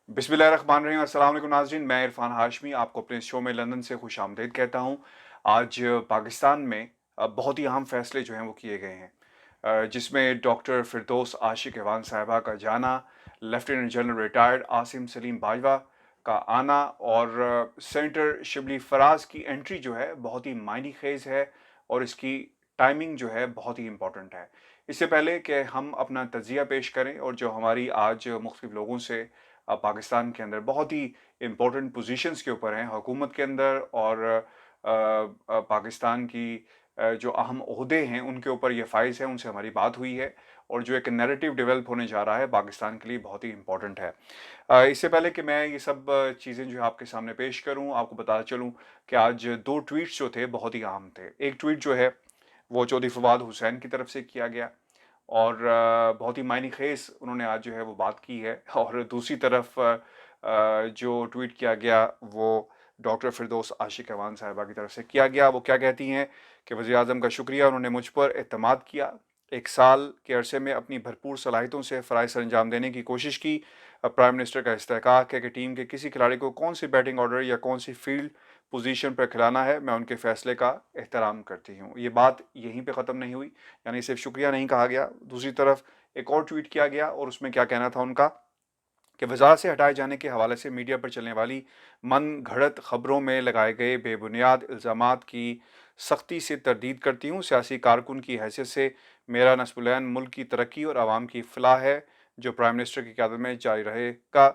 बिस्मिल्लाहिर्रहमानिर्रहीम। अस्सलाम वालेकुम नाज़रीन, मैं इरफान हाशमी आपको अपने शो में लंदन से खुशामदीद कहता हूँ। आज पाकिस्तान में बहुत ही अहम फैसले जो हैं वो किए गए हैं, जिसमें डॉक्टर फ़िरदौस आशिक़ ऐवान साहिबा का जाना, lieutenant general retired Asim Salim Bajwa का आना और सेनेटर शिबली फराज की एंट्री जो है बहुत ही मायने ख़ेज़ है और इसकी टाइमिंग जो है बहुत ही इम्पोर्टेंट है। इससे पहले कि हम अपना तज़िया पेश करें और जो हमारी आज मुख्तलिफ़ लोगों से पाकिस्तान के अंदर बहुत ही इम्पोर्टेंट पोजीशंस के ऊपर हैं हुकूमत के अंदर और पाकिस्तान की जो अहम ओहदे हैं उनके ऊपर ये फ़ाइज़ है, उनसे हमारी बात हुई है और जो एक नैरेटिव डेवलप होने जा रहा है पाकिस्तान के लिए बहुत ही इम्पोर्टेंट है। इससे पहले कि मैं ये सब चीज़ें जो है आपके सामने पेश करूँ, आपको बताता चलूँ कि आज 2 ट्वीट्स जो थे बहुत ही अहम थे। एक ट्वीट जो है वो चौधरी फवाद हुसैन की तरफ से किया गया और बहुत ही मायने ख़ेज़ उन्होंने आज जो है वो बात की है और दूसरी तरफ जो ट्वीट किया गया वो डॉक्टर फ़िरदौस आशिक़ ऐवान साहिबा की तरफ से किया गया। वो क्या कहती हैं कि वज़ीर-ए-आज़म का शुक्रिया, उन्होंने मुझ पर एतमाद किया। 1 साल के अरसे में अपनी भरपूर सलाहियतों से फ़राइज़ सरअंजाम देने की कोशिश की। प्राइम मिनिस्टर का इस्तेहक़ाक़ है कि टीम के किसी खिलाड़ी को कौन-सी बैटिंग ऑर्डर या कौन-सी फ़ील्ड पोज़ीशन पर खिलाना है, मैं उनके फ़ैसले का एहतराम करती हूँ। ये बात यहीं पे ख़त्म नहीं हुई, यानी सिर्फ़ शुक्रिया नहीं कहा गया। दूसरी तरफ एक और ट्वीट किया गया और उसमें क्या कहना था उनका कि वज़ारत से हटाए जाने के हवाले से मीडिया पर चलने वाली मनगढ़ंत ख़बरों में लगाए गए बेबुनियाद इल्ज़ामात की सख्ती से तरदीद करती हूँ। सियासी कारकुन की हैसियत से मेरा नस्बुल-ऐन मुल्क की तरक्की और आवाम की फ़लाह है, जो प्राइम मिनिस्टर की क़यादत में जारी रहेगा।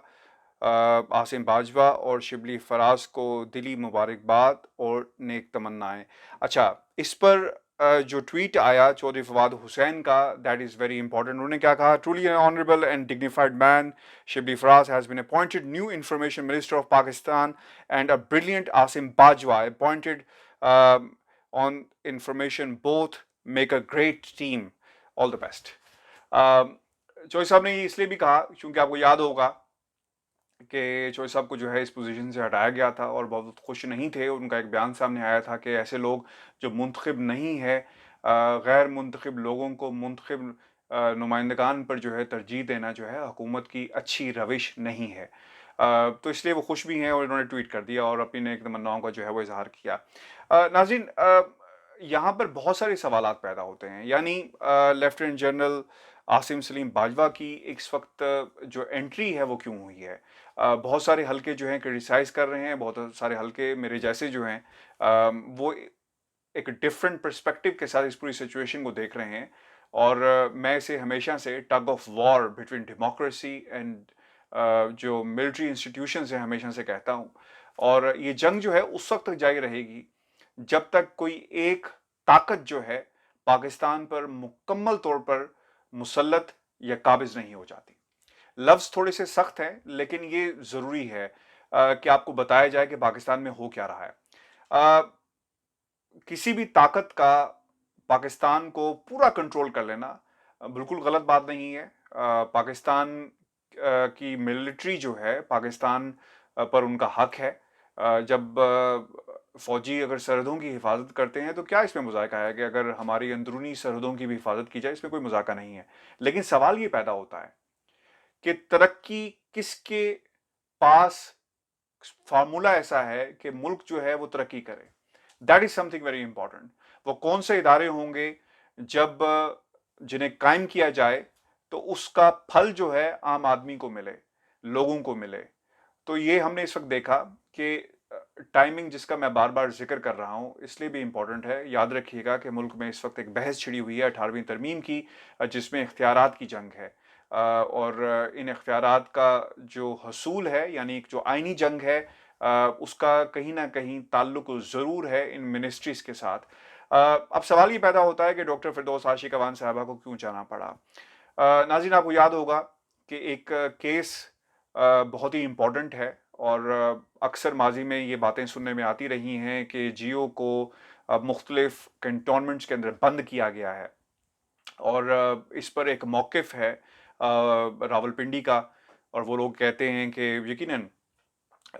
आसिम बाजवा और शिबली फराज को दिली मुबारकबाद और नेक तमन्नाएं। अच्छा, इस पर जो ट्वीट आया चौधरी फवाद हुसैन का, दैट इज़ वेरी इंपॉर्टेंट। उन्होंने क्या कहा, truly an honourable and dignified man Shibli Faraz has been appointed new information minister of Pakistan and a brilliant Asim Bajwa appointed on information both make a great team, all the best. Chaudhry साहब ने इसलिए भी कहा क्योंकि आपको याद होगा कि चौधरी साहब को जो है इस पोजीशन से हटाया गया था और बहुत खुश नहीं थे। उनका एक बयान सामने आया था कि ऐसे लोग जो मुंतखब नहीं है, गैर मुंतखब लोगों को मुंतखब नुमाइंदगान पर जो है तरजीह देना जो है हुकूमत की अच्छी रविश नहीं है। तो इसलिए वो खुश भी हैं और इन्होंने ट्वीट कर दिया और अपनी नेक तमन्नाओं का जो है वो इजहार किया। नाज़रीन, यहाँ पर बहुत सारे सवालात पैदा होते हैं, यानी लेफ्टिनेंट जनरल आसिम सलीम बाजवा की इस वक्त जो एंट्री है वो क्यों हुई है। बहुत सारे हलके जो हैं क्रिटिसाइज़ कर रहे हैं, बहुत सारे हलके मेरे जैसे जो हैं वो एक डिफरेंट पर्सपेक्टिव के साथ इस पूरी सिचुएशन को देख रहे हैं और मैं इसे हमेशा से tug of war between democracy and जो मिलिट्री इंस्टीट्यूशंस हैं हमेशा से कहता हूँ। और ये जंग जो है उस वक्त तक जारी रहेगी जब तक कोई एक ताकत जो है पाकिस्तान पर मुकम्मल तौर पर मुसल्लत या काबिज नहीं हो जाती। लफ्ज़ थोड़े से सख्त हैं लेकिन ये ज़रूरी है कि आपको बताया जाए कि पाकिस्तान में हो क्या रहा है। किसी भी ताकत का पाकिस्तान को पूरा कंट्रोल कर लेना बिल्कुल गलत बात नहीं है। पाकिस्तान की मिलिट्री जो है पाकिस्तान पर उनका हक है। जब फ़ौजी अगर सरहदों की हिफाजत करते हैं तो क्या इसमें मज़ाक़ा है कि अगर हमारी अंदरूनी सरहदों की भी हिफाजत की जाए, इसमें कोई मज़ाक़ा नहीं है। लेकिन सवाल ये पैदा होता है कि तरक्की किसके पास फार्मूला ऐसा है कि मुल्क जो है वो तरक्की करे। That is something very important. वो कौन से इदारे होंगे जब जिन्हें कायम किया जाए तो उसका फल जो है आम आदमी को मिले, लोगों को मिले। तो ये हमने इस वक्त देखा कि टाइमिंग जिसका मैं बार बार जिक्र कर रहा हूँ इसलिए भी इम्पोर्टेंट है। याद रखिएगा कि मुल्क में इस वक्त एक बहस छिड़ी हुई है 18वीं तरमीम की, जिसमें इख्तियारात की जंग है और इन इख्तियारात का जो हसूल है यानी जो आइनी जंग है उसका कहीं ना कहीं ताल्लुक ज़रूर है इन मिनिस्ट्रीज़ के साथ। अब सवाल ये पैदा होता है कि डॉक्टर फ़िरदौस आशिक़ ऐवान साहिबा को क्यों जाना पड़ा। नाज़रीन, आपको याद होगा कि एक केस बहुत ही इम्पोर्टेंट है और अक्सर माजी में ये बातें सुनने में आती रही हैं कि जियो को मुख्तलिफ कंटोनमेंट्स के अंदर बंद किया गया है और इस पर एक मौक़िफ़ है रावलपिंडी का और वो लोग कहते हैं कि यकीनन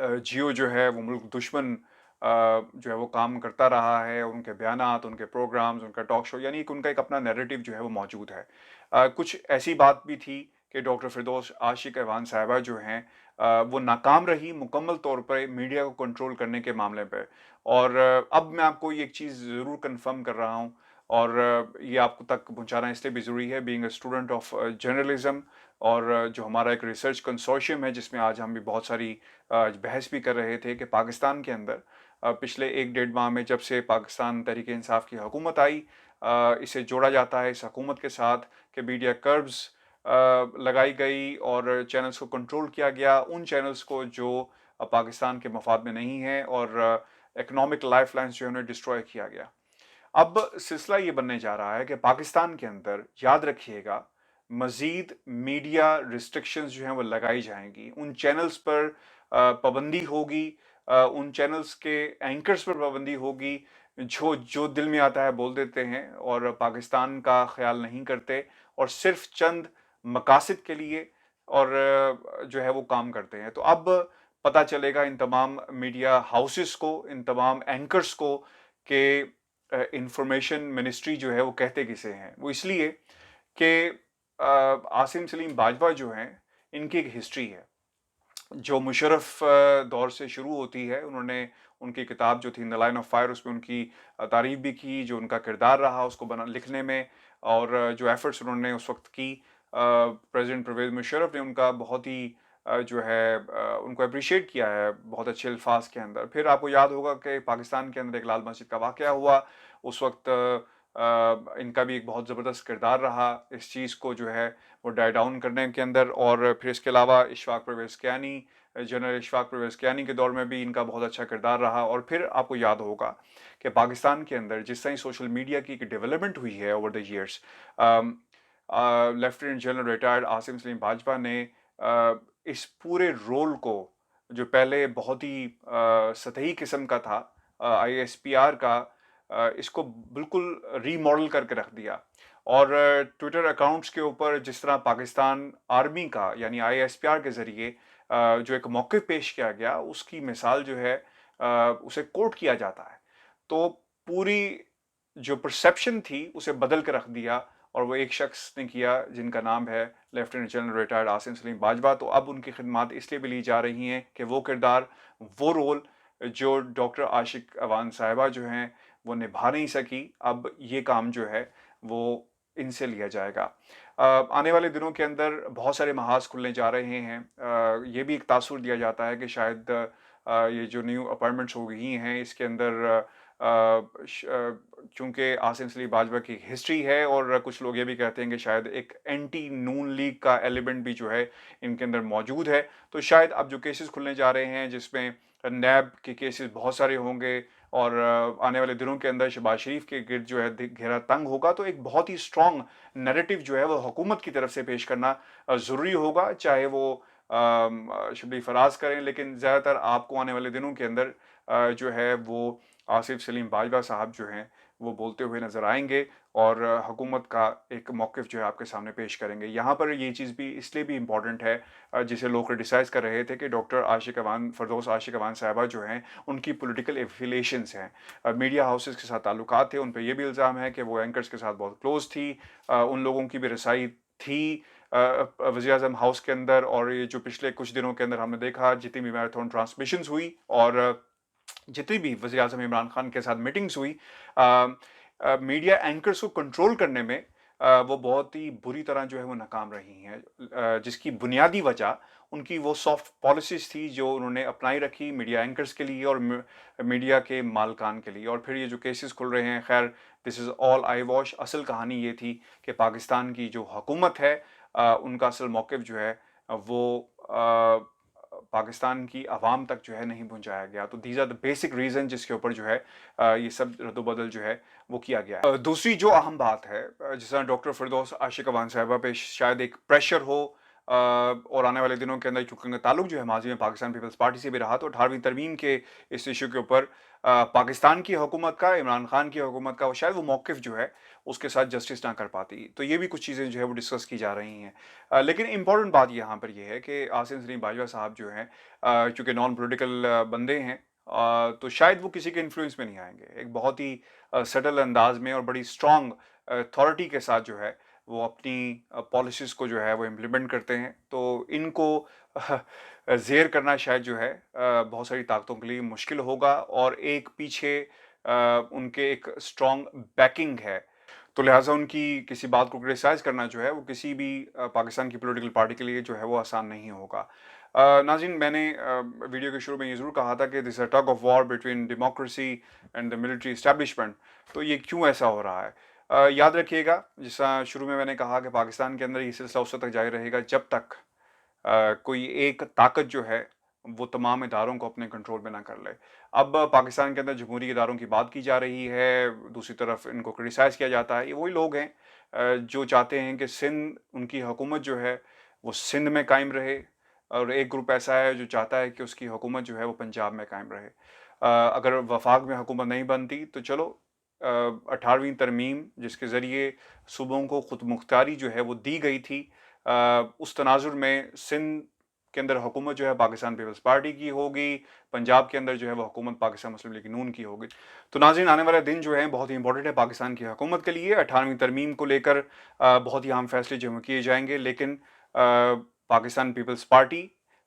जियो जो है वो मुल्क दुश्मन जो है वो काम करता रहा है। उनके बयानात, उनके प्रोग्राम्स, उनका टॉक शो, यानी कि उनका एक अपना नैरेटिव जो है वो मौजूद है। कुछ ऐसी बात भी थी कि डॉक्टर फिरदौस आशिक अवान साहिबा जो हैं वो नाकाम रही मुकम्मल तौर पर मीडिया को कंट्रोल करने के मामले पे। और अब मैं आपको ये एक चीज़ ज़रूर कन्फर्म कर रहा हूँ और ये आपको तक पहुँचाना इसलिए भी ज़रूरी है, being a student of journalism. और जो हमारा एक रिसर्च कंसोर्शियम है जिसमें आज हम भी बहुत सारी बहस भी कर रहे थे कि पाकिस्तान के अंदर पिछले 1 डेढ़ माह में जब से पाकिस्तान तहरीक इंसाफ की हुकूमत आई, इसे जोड़ा जाता है इस हुकूमत के साथ कि मीडिया कर्ब्स लगाई गई और चैनल्स को कंट्रोल किया गया, उन चैनल्स को जो पाकिस्तान के मफाद में नहीं है, और इकोनॉमिक लाइफ लाइन्स जो है उन्हें डिस्ट्रॉय किया गया। अब सिलसिला ये बनने जा रहा है कि पाकिस्तान के अंदर याद रखिएगा मजीद मीडिया रिस्ट्रिक्शंस जो हैं वो लगाई जाएंगी, उन चैनल्स पर पाबंदी होगी, उन चैनल्स के एंकर्स पर पाबंदी होगी जो जो दिल में आता है बोल देते हैं और पाकिस्तान का ख्याल नहीं करते और सिर्फ चंद मकासद के लिए और जो है वो काम करते हैं। तो अब पता चलेगा इन तमाम मीडिया हाउसेस को, इन तमाम एंकर्स को कि इंफॉर्मेशन मिनिस्ट्री जो है वो कहते किसे हैं। वो इसलिए कि आसिम सलीम बाजवा जो हैं इनकी एक हिस्ट्री है जो मुशर्रफ दौर से शुरू होती है। उन्होंने उनकी किताब जो थी द लाइन ऑफ फायर उसमें उनकी तारीफ भी की, जो उनका किरदार रहा उसको बना लिखने में, और जो एफर्ट्स उन्होंने उस वक्त की। प्रेसिडेंट परवेज मुशर्रफ ने उनका बहुत ही जो है उनको अप्रिशिएट किया है बहुत अच्छे अल्फाज के अंदर। फिर आपको याद होगा कि पाकिस्तान के अंदर एक लाल मस्जिद का वाक़या हुआ, उस वक्त इनका भी एक बहुत ज़बरदस्त किरदार रहा इस चीज़ को जो है वो डाई डाउन करने के अंदर। और फिर इसके अलावा इशफाक परवेज़ कियानी, जनरल इशफाक परवेज़ कियानी के दौर में भी इनका बहुत अच्छा किरदार रहा। और फिर आपको याद होगा कि पाकिस्तान के अंदर जिस तरह सोशल मीडिया की डेवलपमेंट हुई है over the years, lieutenant general retired Asim Salim Bajwa ने इस पूरे रोल को, जो पहले बहुत ही सतही किस्म का था ISPR का, इसको बिल्कुल रीमॉडल करके रख दिया। और ट्विटर अकाउंट्स के ऊपर जिस तरह पाकिस्तान आर्मी का यानी ISPR के ज़रिए जो एक मौक़िफ़ पेश किया गया, उसकी मिसाल जो है उसे कोट किया जाता है। तो पूरी जो परसेप्शन थी उसे बदल के रख दिया, और वो एक शख्स ने किया जिनका नाम है lieutenant general retired Asim Salim Bajwa. तो अब उनकी खिदमात इसलिए भी ली जा रही हैं कि वो किरदार, वो रोल जो डॉक्टर आशिक अवान साहिबा जो हैं वो निभा नहीं सकी, अब ये काम जो है वो इनसे लिया जाएगा। आने वाले दिनों के अंदर बहुत सारे महाज खुलने जा रहे हैं। ये भी एक तासुर दिया जाता है कि शायद ये जो न्यू अपॉइंटमेंट्स हो गई हैं इसके अंदर चूंकि आसिम सलीम बाजवा की हिस्ट्री है, और कुछ लोग ये भी कहते हैं कि शायद एक एंटी नून लीग का एलिमेंट भी जो है इनके अंदर मौजूद है। तो शायद अब जो केसेस खुलने जा रहे हैं जिसमें नैब के केसेस बहुत सारे होंगे, और आने वाले दिनों के अंदर शहबाज शरीफ के गिर्द जो है घेरा तंग होगा, तो एक बहुत ही स्ट्रॉन्ग नैरेटिव जो है वो हुकूमत की तरफ से पेश करना ज़रूरी होगा, चाहे वो शबली फराज करें। लेकिन ज़्यादातर आपको आने वाले दिनों के अंदर जो है वो आसिफ सलीम बाजवा साहब जो हैं वो बोलते हुए नज़र आएंगे और हुकूमत का एक मौक़िफ़ जो है आपके सामने पेश करेंगे। यहाँ पर ये चीज़ भी इसलिए भी इम्पॉर्टेंट है जिसे लोग क्रिटिसाइज़ कर रहे थे कि डॉक्टर आशिक अवान फ़िरदौस आशिक अवान साहिबा जो हैं उनकी पॉलिटिकल एफिलिएशंस हैं, मीडिया हाउसेस के साथ ताल्लुकात थे, उन पर यह भी इल्ज़ाम है कि वो एंकर्स के साथ बहुत क्लोज थी, उन लोगों की भी रसाई थी वज़ीर-ए-आज़म हाउस के अंदर। और ये जो पिछले कुछ दिनों के अंदर हमने देखा जितनी भी मैराथन ट्रांसमिशंस हुई और जितनी भी वज़ीर आज़म इमरान खान के साथ मीटिंग्स हुई, मीडिया एंकर्स को कंट्रोल करने में वो बहुत ही बुरी तरह जो है वो नाकाम रही हैं, जिसकी बुनियादी वजह उनकी वो सॉफ्ट पॉलिसीज थी जो उन्होंने अपनाई रखी मीडिया एंकर्स के लिए और मीडिया के मालकान के लिए। और फिर ये जो केसेस खुल रहे हैं, खैर this is all I wash. असल कहानी ये थी कि पाकिस्तान की जो हुकूमत है उनका असल मौक़िफ़ जो है वो पाकिस्तान की आवाम तक जो है नहीं पहुंचाया गया। तो these are the basic reason जिसके ऊपर जो है ये सब रद्दोबदल जो है वो किया गया है। दूसरी जो अहम बात है, जिस तरह डॉक्टर फिरदौस आशिक अवान साहिबा पे शायद एक प्रेशर हो और आने वाले दिनों के अंदर चूंकि उनका ताल्लुक जो है माजी में पाकिस्तान पीपल्स पार्टी से भी रहा, तो 18वीं तरमीम के इस इशू के ऊपर पाकिस्तान की हुकूमत का, इमरान खान की हुकूमत का शायद वो मौक़िफ़ जो है उसके साथ जस्टिस ना कर पाती। तो ये भी कुछ चीज़ें जो है वो डिस्कस की जा रही हैं। लेकिन इंपॉर्टेंट बात यहाँ पर यह है कि आसिम सलीम बाजवा साहब जो हैं चूँकि नॉन पॉलिटिकल बंदे हैं, तो शायद वो किसी के इन्फ्लुएंस में नहीं आएंगे। एक बहुत ही सटल अंदाज में और बड़ी स्ट्रॉन्ग अथॉरिटी के साथ जो है वो अपनी पॉलिसीज़ को जो है वो इम्प्लीमेंट करते हैं। तो इनको ज़ेर करना शायद जो है बहुत सारी ताकतों के लिए मुश्किल होगा और एक पीछे उनके एक स्ट्रॉन्ग बैकिंग है। तो लिहाज़ा उनकी किसी बात को क्रिटिसाइज़ करना जो है वो किसी भी पाकिस्तान की पॉलिटिकल पार्टी के लिए जो है वो आसान नहीं होगा। नाज़रीन, मैंने वीडियो के शुरू में ये ज़रूर कहा था कि this a tug of war between democracy and the military establishment. तो ये क्यों ऐसा हो रहा है? याद रखिएगा, जैसा शुरू में मैंने कहा कि पाकिस्तान के अंदर ये सिलसिला उस वक़्त तक जारी रहेगा जब तक कोई एक ताकत जो है वो तमाम इदारों को अपने कंट्रोल में ना कर ले। अब पाकिस्तान के अंदर जमहूरी इदारों की बात की जा रही है, दूसरी तरफ इनको क्रिटिसाइज़ किया जाता है। ये वही लोग हैं जो चाहते हैं कि सिंध, उनकी हुकूमत जो है वो सिंध में कायम रहे, और एक ग्रुप ऐसा है जो चाहता है कि उसकी हुकूमत जो है वो पंजाब में कायम रहे। अगर वफाक में हुकूमत नहीं बनती तो चलो 18वीं तरमीम जिसके ज़रिए सूबों को खुद मुख्तारी जो है वो दी गई थी, उस तनाजुर में सिंध के अंदर हुकूमत जो है पाकिस्तान पीपल्स पार्टी की होगी, पंजाब के अंदर जो है वो हुकूमत पाकिस्तान मुस्लिम लीग नून की होगी। तो नाज़रीन, आने वाला दिन जो है बहुत ही इंपॉर्टेंट है पाकिस्तान की हुकूमत के लिए। 18वीं तरमीम को लेकर बहुत ही अहम फैसले जो हैं किए जाएंगे, लेकिन पाकिस्तान पीपल्स पार्टी,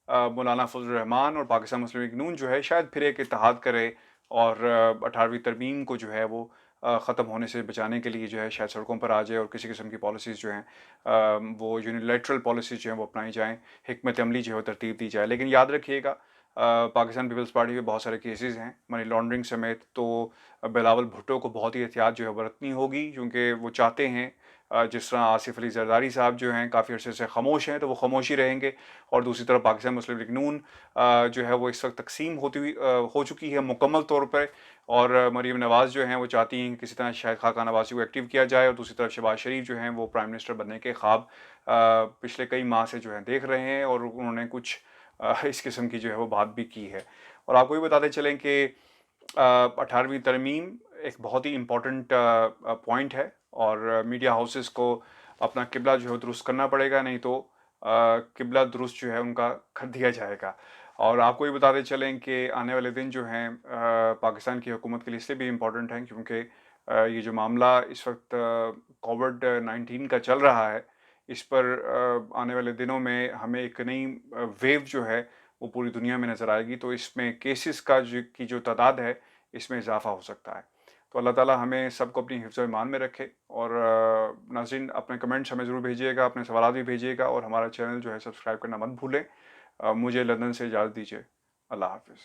मौलाना फजल रहमान और पाकिस्तान मुस्लिम लीग नून जो है शायद फिर एक इत्तेहाद करे और 18वीं तरमीम को जो है वो ख़त्म होने से बचाने के लिए जो है शायद सड़कों पर आ जाए और किसी किस्म की पॉलिसीज़ जो हैं वो यूनिलैटरल पॉलिसीज़ जो हैं वो अपनाई जाएँ, हिकमत अमली जो है तरतीब दी जाए। लेकिन याद रखिएगा, पाकिस्तान पीपल्स पार्टी के बहुत सारे केसेस हैं मनी लॉन्ड्रिंग समेत, तो बिलावल भुट्टो को बहुत ही एहतियात जो है बरतनी होगी, क्योंकि वो चाहते हैं जिस तरह आसिफ अली जरदारी साहब जो हैं काफ़ी अर्से से खामोश हैं तो वो खामोश ही रहेंगे, और दूसरी तरफ पाकिस्तान मुस्लिम लीग नून जो है वो इस वक्त तकसीम होती हुई हो चुकी है मुकम्मल तौर पर, और मरीम नवाज़ जो हैं वो चाहती हैं कि किसी तरह शायद खाकान अब्बासी को एक्टिव किया जाए, और दूसरी तरफ शहबाज शरीफ जो हैं वो प्राइम मिनिस्टर बनने के ख्वाब पिछले कई माह से जो है देख रहे हैं, और उन्होंने कुछ इस किस्म की जो है वो बात भी की है। और आपको भी बताते चलें कि 18वीं तरमीम एक बहुत ही इम्पोर्टेंट पॉइंट है, और मीडिया हाउसेस को अपना किबला जो है दुरुस्त करना पड़ेगा, नहीं तो किबला दुरुस्त जो है उनका कर दिया जाएगा। और आपको ये बताते चलें कि आने वाले दिन जो हैं पाकिस्तान की हुकूमत के लिए इसलिए भी इम्पोर्टेंट हैं क्योंकि ये जो मामला इस वक्त कोविड-19 का चल रहा है, इस पर आने वाले दिनों में हमें एक नई वेव जो है वो पूरी दुनिया में नज़र आएगी, तो इसमें केसेस का जो तादाद है इसमें इजाफा हो सकता है। तो अल्लाह ताला हमें सबको अपनी हिफ्ज़ ईमान में रखे, और नाज़रीन, अपने कमेंट्स हमें ज़रूर भेजिएगा, अपने सवालात भी भेजिएगा, और हमारा चैनल जो है सब्सक्राइब करना मत भूलें। मुझे लंदन से इजाज़त दीजिए। अल्लाह हाफ़िज़।